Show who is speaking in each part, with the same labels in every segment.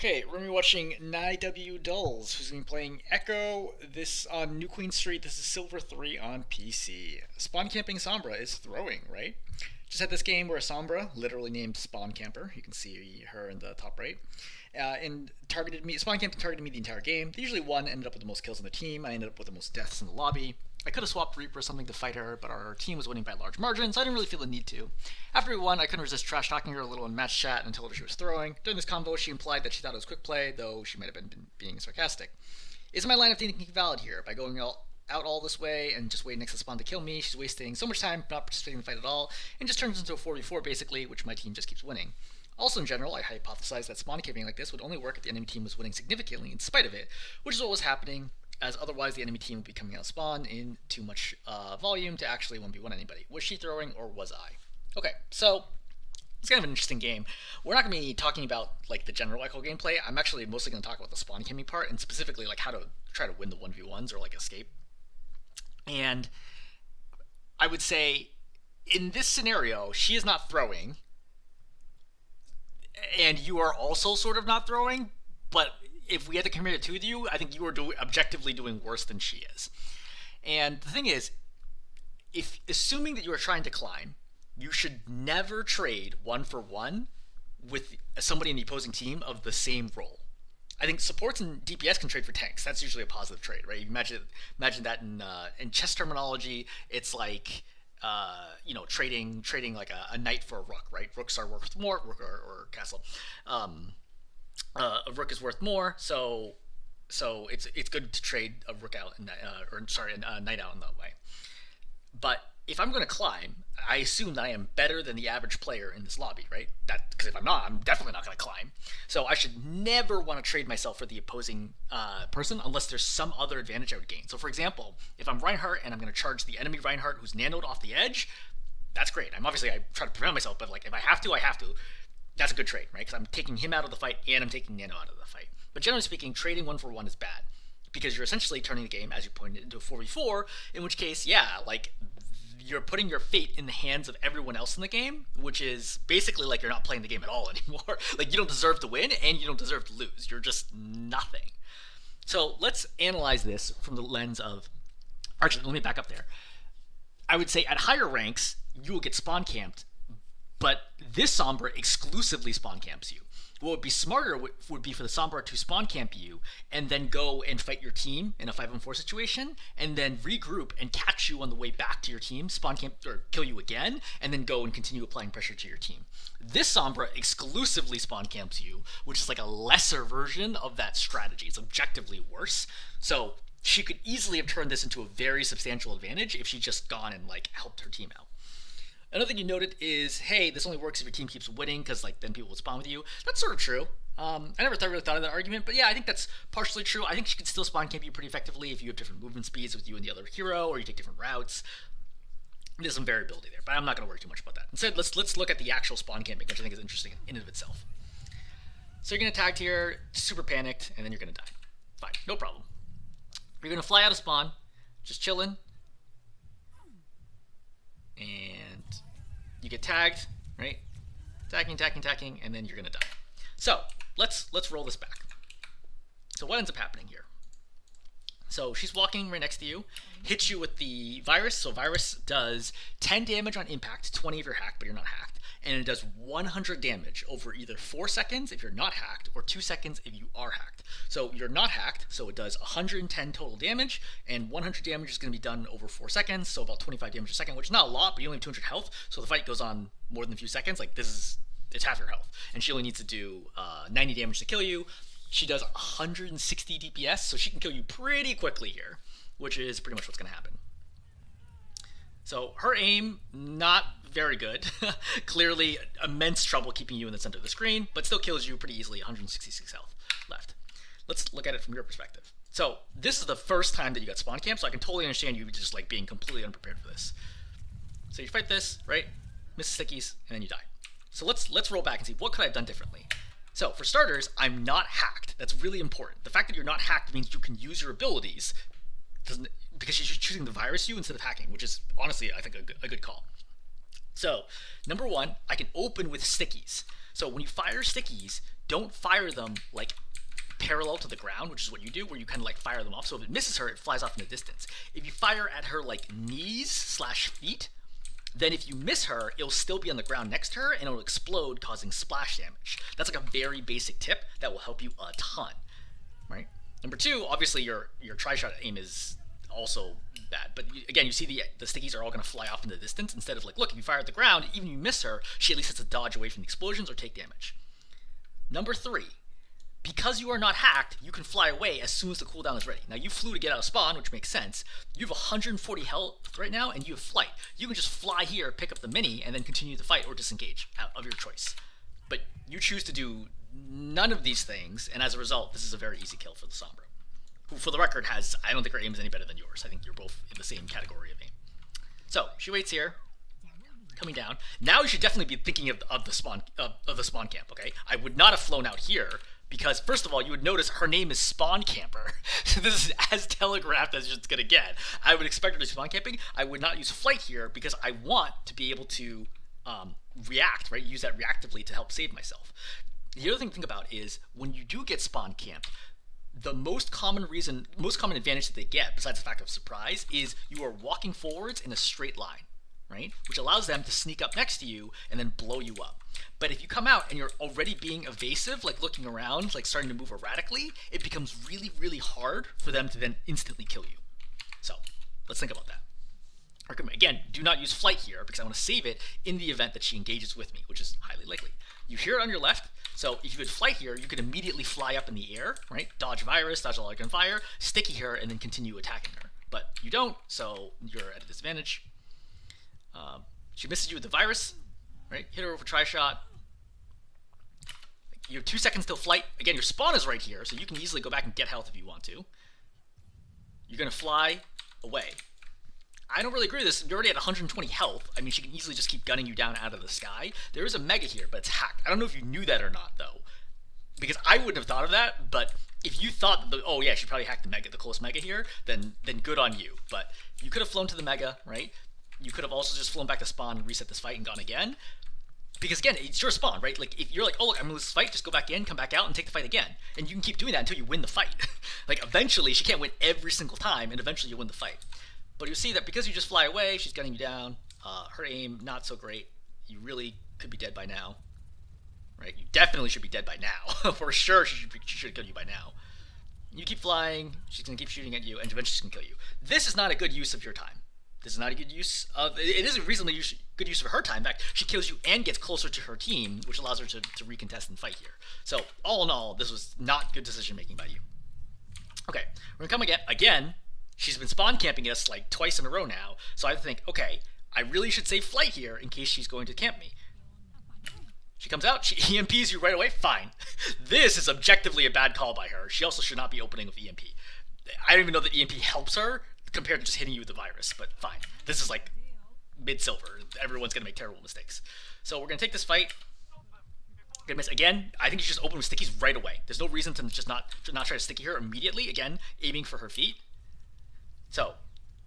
Speaker 1: Okay, we're going to be watching Nywdulz, who's going to be playing Echo, this on New Queen Street. This is Silver 3 on PC. Spawn camping Sombra is throwing, right? Just had this game where Sombra, literally named Spawn Camper, you can see her in the top right, and targeted me. Spawn Camp targeted me the entire game. They usually won, ended up with the most kills on the team. I ended up with the most deaths in the lobby. I could have swapped Reaper or something to fight her, but our team was winning by a large margin, so I didn't really feel the need to. After we won, I couldn't resist trash talking her a little in match chat and told her she was throwing. During this convo, she implied that she thought it was quick play, though she might have been being sarcastic. Is my line of thinking valid here? By going out all this way and just waiting next to spawn to kill me, she's wasting so much time not participating in the fight at all, and just turns into a 4v4 basically, which my team just keeps winning. Also, in general, I hypothesized that spawn camping like this would only work if the enemy team was winning significantly in spite of it, which is what was happening, as otherwise the enemy team would be coming out spawn in too much volume to actually 1v1 anybody. Was she throwing or was I? Okay, so it's kind of an interesting game. We're not going to be talking about like the general Echo gameplay. I'm actually mostly going to talk about the spawn camping part and specifically like how to try to win the 1v1s or like escape. And I would say in this scenario, she is not throwing, and you are also sort of not throwing, but if we had to compare the two of you, I think you are objectively doing worse than she is. And the thing is, if assuming that you are trying to climb, you should never trade 1-for-1 with somebody in the opposing team of the same role. I think supports and DPS can trade for tanks. That's usually a positive trade, right? You imagine that in chess terminology, it's like trading like a knight for a rook, right? Rooks are worth more, rook or castle. A rook is worth more, so it's good to trade a rook out and a knight out in that way. But if I'm going to climb, I assume that I am better than the average player in this lobby, right? Because if I'm not, I'm definitely not going to climb. So I should never want to trade myself for the opposing person unless there's some other advantage I would gain. So for example, if I'm Reinhardt and I'm going to charge the enemy Reinhardt who's nanoed off the edge, that's great. I try to prevent myself, but like if I have to, I have to. That's a good trade, right? Because I'm taking him out of the fight and I'm taking Nano out of the fight. But generally speaking, trading 1-for-1 is bad because you're essentially turning the game, as you pointed, into a 4v4. In which case, yeah, like you're putting your fate in the hands of everyone else in the game, which is basically like you're not playing the game at all anymore. Like you don't deserve to win and you don't deserve to lose. You're just nothing. So let's analyze this from the lens of. Actually, let me back up there. I would say at higher ranks, you will get spawn camped, but this Sombra exclusively spawn camps you. What would be smarter would be for the Sombra to spawn camp you and then go and fight your team in a 5-on-4 situation and then regroup and catch you on the way back to your team, spawn camp or kill you again, and then go and continue applying pressure to your team. This Sombra exclusively spawn camps you, which is like a lesser version of that strategy. It's objectively worse. So she could easily have turned this into a very substantial advantage if she'd just gone and like helped her team out. Another thing you noted is, hey, this only works if your team keeps winning because like then people will spawn with you. That's sort of true. I never really thought of that argument, but yeah, I think that's partially true. I think she can still spawn camp you pretty effectively if you have different movement speeds with you and the other hero, or you take different routes. There's some variability there, but I'm not going to worry too much about that. Instead, let's look at the actual spawn camping, which I think is interesting in and of itself. So you're going to tag here, super panicked, and then you're going to die. Fine, no problem. You're going to fly out of spawn, just chilling, and you get tagged, right? Tagging, and then you're gonna die. So let's roll this back. So what ends up happening here? So she's walking right next to you, hits you with the virus. So virus does 10 damage on impact, 20 if you're hacked, but you're not hacked. And it does 100 damage over either 4 seconds if you're not hacked or 2 seconds if you are hacked. So you're not hacked, so it does 110 total damage, and 100 damage is going to be done over 4 seconds, so about 25 damage a second, which is not a lot, but you only have 200 health, so the fight goes on more than a few seconds. Like it's half your health, and she only needs to do 90 damage to kill you. She does 160 DPS, so she can kill you pretty quickly here, which is pretty much what's going to happen. So her aim, not very good. Clearly immense trouble keeping you in the center of the screen, but still kills you pretty easily, 166 health left. Let's look at it from your perspective. So this is the first time that you got spawn camp, so I can totally understand you just like being completely unprepared for this. So you fight this, right? Miss stickies, and then you die. So let's roll back and see what could I have done differently. So for starters, I'm not hacked. That's really important. The fact that you're not hacked means you can use your abilities because she's choosing to virus you instead of hacking, which is honestly, I think, a good call. So, number one, I can open with stickies. So when you fire stickies, don't fire them like parallel to the ground, which is what you do, where you kind of like fire them off. So if it misses her, it flies off in the distance. If you fire at her like knees/feet, then if you miss her, it'll still be on the ground next to her and it'll explode, causing splash damage. That's like a very basic tip that will help you a ton, right? Number two, obviously your tri-shot aim is also bad, but again, you see the stickies are all going to fly off in the distance instead of like, look, if you fire at the ground, even if you miss her, she at least has to dodge away from the explosions or take damage. Number three, because you are not hacked, you can fly away as soon as the cooldown is ready. Now, you flew to get out of spawn, which makes sense. You have 140 health right now, and you have flight. You can just fly here, pick up the mini, and then continue the fight or disengage of your choice. But you choose to do none of these things, and as a result, this is a very easy kill for the Sombra, who, for the record, I don't think her aim is any better than yours. I think you're both in the same category of aim. So, she waits here, coming down. Now you should definitely be thinking of the spawn camp, okay? I would not have flown out here, because, first of all, you would notice her name is Spawncamper. So this is as telegraphed as it's going to get. I would expect her to be spawn camping. I would not use flight here because I want to be able to react, right? Use that reactively to help save myself. The other thing to think about is when you do get spawn camped, the most common advantage that they get, besides the fact of surprise, is you are walking forwards in a straight line, right? Which allows them to sneak up next to you and then blow you up. But if you come out and you're already being evasive, like looking around, like starting to move erratically, it becomes really, really hard for them to then instantly kill you. So let's think about that. Again, do not use flight here because I want to save it in the event that she engages with me, which is highly likely. You hear it on your left, so if you had flight here, you could immediately fly up in the air, right? Dodge virus, dodge all I can fire, sticky her, and then continue attacking her. But you don't, so you're at a disadvantage. She misses you with the virus, right? Hit her with a tri-shot. You have 2 seconds till flight. Again, your spawn is right here, so you can easily go back and get health if you want to. You're going to fly away. I don't really agree with this. You're already at 120 health. I mean, she can easily just keep gunning you down out of the sky. There is a mega here, but it's hacked. I don't know if you knew that or not, though. Because I wouldn't have thought of that, but if you thought, oh yeah, she probably hacked the close mega here, then good on you. But you could have flown to the mega, right? You could have also just flown back to spawn and reset this fight and gone again. Because again, it's your spawn, right? Like, if you're like, oh look, I'm gonna lose this fight, just go back in, come back out, and take the fight again. And you can keep doing that until you win the fight. Like, eventually, she can't win every single time, and eventually you'll win the fight. But you'll see that because you just fly away, she's gunning you down. Her aim, not so great. You really could be dead by now. Right? You definitely should be dead by now. For sure, she should have killed you by now. You keep flying, she's gonna keep shooting at you, and eventually she's gonna kill you. This is not a good use of your time. This is not a good use of... It is a reasonably good use of her time. In fact, she kills you and gets closer to her team, which allows her to recontest and fight here. So, all in all, this was not good decision-making by you. Okay, we're gonna come again. She's been spawn camping us like twice in a row now, so I think, okay, I really should save flight here in case she's going to camp me. She comes out, she EMPs you right away, fine. This is objectively a bad call by her. She also should not be opening with EMP. I don't even know that EMP helps her compared to just hitting you with the virus, but fine. This is like mid-silver. Everyone's going to make terrible mistakes. So we're going to take this fight. Gonna miss again. I think you should just open with stickies right away. There's no reason to just not try to sticky her immediately. Again, aiming for her feet. So,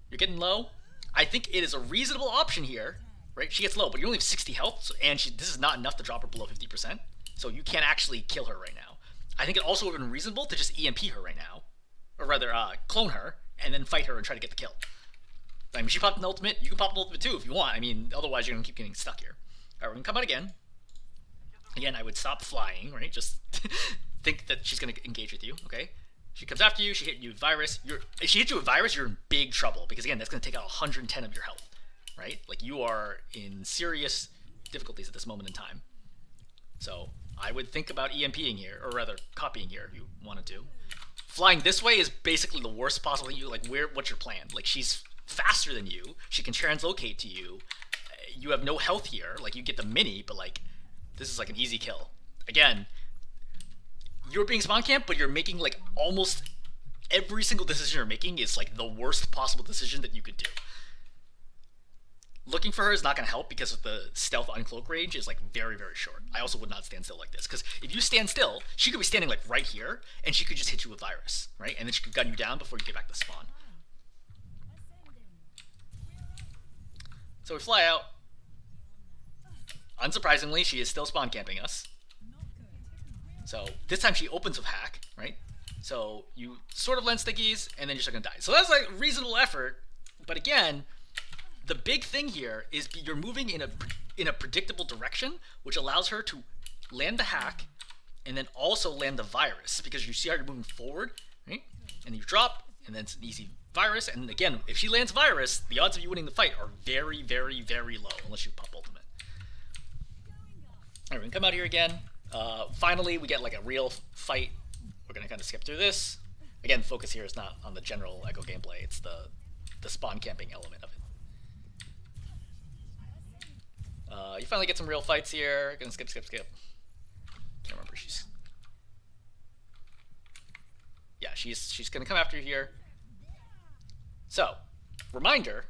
Speaker 1: you're getting low. I think it is a reasonable option here, right? She gets low, but you only have 60 health, and this is not enough to drop her below 50%. So you can't actually kill her right now. I think it also would have been reasonable to just EMP her right now. Or rather, clone her, and then fight her and try to get the kill. I mean, she popped an ultimate. You can pop an ultimate too if you want. I mean, otherwise you're going to keep getting stuck here. Alright, we're going to come out again. Again, I would stop flying, right? Just think that she's going to engage with you, okay? She comes after you, she hit you with virus. If she hits you with virus, you're in big trouble. Because again, that's going to take out 110 of your health, right? Like, you are in serious difficulties at this moment in time. So, I would think about EMPing here, or rather, copying here if you wanted to. Flying this way is basically the worst possible thing. What's your plan? Like, she's faster than you. She can translocate to you. You have no health here. Like, you get the mini, but like, this is like an easy kill. Again, you're being spawn camped, but you're making like almost every single decision you're making is like the worst possible decision that you could do. Looking for her is not going to help because of the stealth uncloak range is like very, very short. I also would not stand still like this because if you stand still, she could be standing like right here and she could just hit you with virus, right? And then she could gun you down before you get back to spawn. So we fly out. Unsurprisingly, she is still spawn camping us. So this time she opens with hack, right? So you sort of land stickies, and then you're still gonna die. So that's like reasonable effort, but again, the big thing here is you're moving in a predictable direction, which allows her to land the hack, and then also land the virus, because you see how you're moving forward, right? And you drop, and then it's an easy virus. And again, if she lands virus, the odds of you winning the fight are very, very, very low, unless you pop ultimate. All right, we can come out here again. Finally, we get like a real fight. We're gonna kind of skip through this. Again, focus here is not on the general Echo gameplay, it's the spawn camping element of it. You finally get some real fights here. Gonna skip. Can't remember. She's gonna come after you here. So, reminder: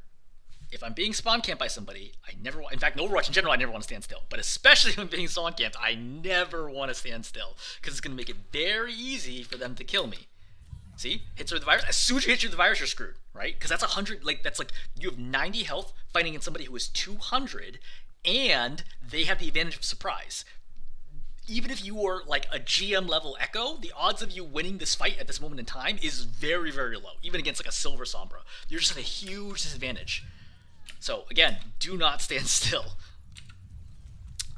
Speaker 1: if I'm being spawn camped by somebody, I never want. In fact, in Overwatch in general, I never want to stand still. But especially when being spawn camped, I never want to stand still because it's gonna make it very easy for them to kill me. See, hits her with the virus. As soon as you hit you with the virus, you're screwed, right? Because that's 100. Like that's like you have 90 health fighting against somebody who is 200. And they have the advantage of surprise. Even if you are like a GM level Echo, the odds of you winning this fight at this moment in time is very, very low. Even against like a silver Sombra, you're just at a huge disadvantage. So again, do not stand still.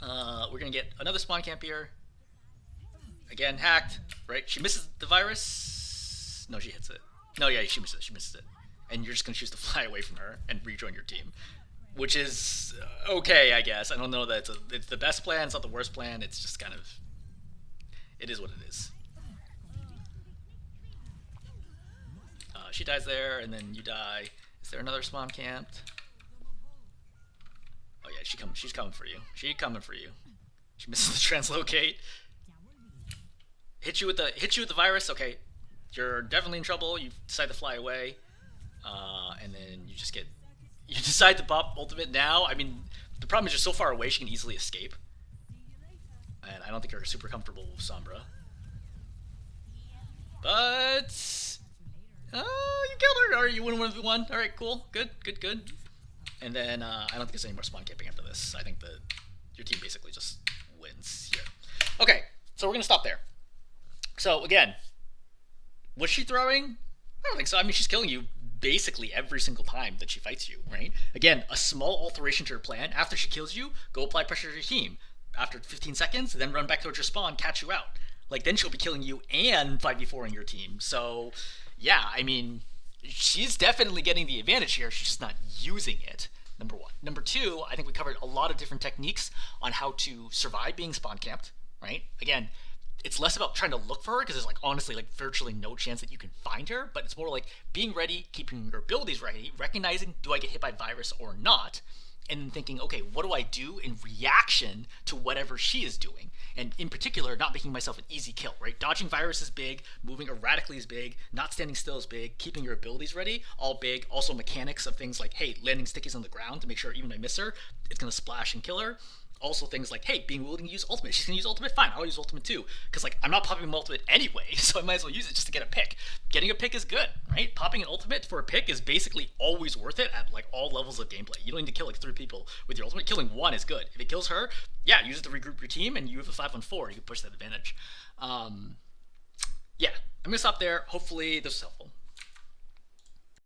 Speaker 1: We're gonna get another spawn camp here. Again, hacked. Right? She misses the virus. No, she hits it. No, yeah, she misses it. And you're just gonna choose to fly away from her and rejoin your team. Which is okay, I guess. I don't know that it's the best plan. It's not the worst plan. It's just kind of, it is what it is. She dies there, and then you die. Is there another spawn camped? Oh yeah, she's coming for you. She's coming for you. She misses the translocate. Hit you with the virus. Okay, you're definitely in trouble. You decide to fly away, and then you just get. You decide to pop ultimate now. I mean, the problem is you're so far away she can easily escape. And I don't think you're super comfortable with Sombra. But... you killed her! Alright, you win 1v1. Alright, cool. Good. And then, I don't think there's any more spawn camping after this. I think that your team basically just wins here. Okay, so we're gonna stop there. So, again, was she throwing? I don't think so. I mean, she's killing you basically every single time that she fights you, right? Again, a small alteration to her plan. After she kills you, go apply pressure to your team. After 15 seconds, then run back towards your spawn, catch you out. Like, then she'll be killing you and 5v4ing your team. So, yeah, I mean, she's definitely getting the advantage here. She's just not using it, number one. Number two, I think we covered a lot of different techniques on how to survive being spawn camped, right? Again, it's less about trying to look for her, because there's like honestly like virtually no chance that you can find her, but it's more like being ready, keeping your abilities ready, recognizing, do I get hit by virus or not, and then thinking, okay, what do I do in reaction to whatever she is doing? And in particular, not making myself an easy kill, right? Dodging virus is big, moving erratically is big, not standing still is big, keeping your abilities ready, all big. Also mechanics of things like, hey, landing stickies on the ground to make sure even if I miss her, it's gonna splash and kill her. Also things like, hey, being willing to use ultimate. She's gonna use ultimate, fine, I'll use ultimate too. Because like, I'm not popping my ultimate anyway, so I might as well use it just to get a pick. Getting a pick is good, right? Popping an ultimate for a pick is basically always worth it at like all levels of gameplay. You don't need to kill like 3 people with your ultimate. Killing 1 is good. If it kills her, yeah, use it to regroup your team, and you have a 5-on-4, you can push that advantage. Yeah, I'm gonna stop there. Hopefully this was helpful.